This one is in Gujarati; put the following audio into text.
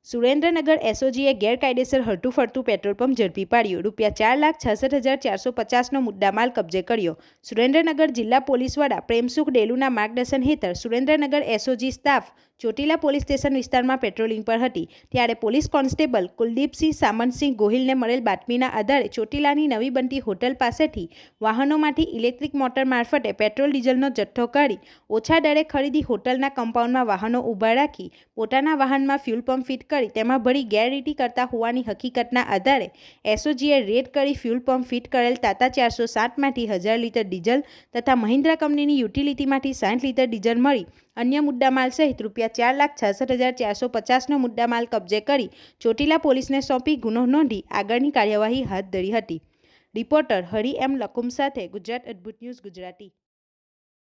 સુરેન્દ્રનગર એસઓજીએ ગેરકાયદેસર હરતું ફરતું પેટ્રોલ પંપ ઝડપી પાડ્યું. ₹4,66,450નો મુદ્દામાલ કબજે કર્યો. સુરેન્દ્રનગર જિલ્લા પોલીસ વડા પ્રેમસુખ ડેલુના માર્ગદર્શન હેઠળ Surendranagar SOG staff Chotila police station વિસ્તારમાં પેટ્રોલિંગ પર હતી. ત્યારે પોલીસ કોન્સ્ટેબલ કુલદીપસિંહ સામંતસિંહ ગોહિલને મળેલ બાતમીના આધારે ચોટીલાની નવી બનતી હોટલ પાસેથી વાહનોમાંથી ઇલેક્ટ્રિક મોટર મારફતે પેટ્રોલ ડીઝલનો જથ્થો કાઢી ઓછા દરે ખરીદી હોટલના કમ્પાઉન્ડમાં વાહનો ઊભા રાખી પોતાના વાહનમાં ફ્યુલ પંપ ફિટ કરી તેમાં ભરી ગેરરીતિ કરતા હોવાની હકીકતના આધારે એસઓજીએ રેડ કરી ફ્યુલ પંપ ફિટ કરેલ ટાટા 407માંથી 1000 લીટર ડીઝલ તથા મહિન્દ્રા કંપનીની યુટિલિટીમાંથી 60 લીટર ડીઝલ મળી અન્ય મુદ્દામાલ સહિત ₹4,66,450નો મુદ્દામાલ કબજે કરી ચોટીલા પોલીસને સોંપી ગુનો નોંધી આગળની કાર્યવાહી હાથ ધરી હતી. રિપોર્ટર હરિ એમ લકુમ સાથે ગુજરાત અદ્ભુત ન્યૂઝ ગુજરાતી.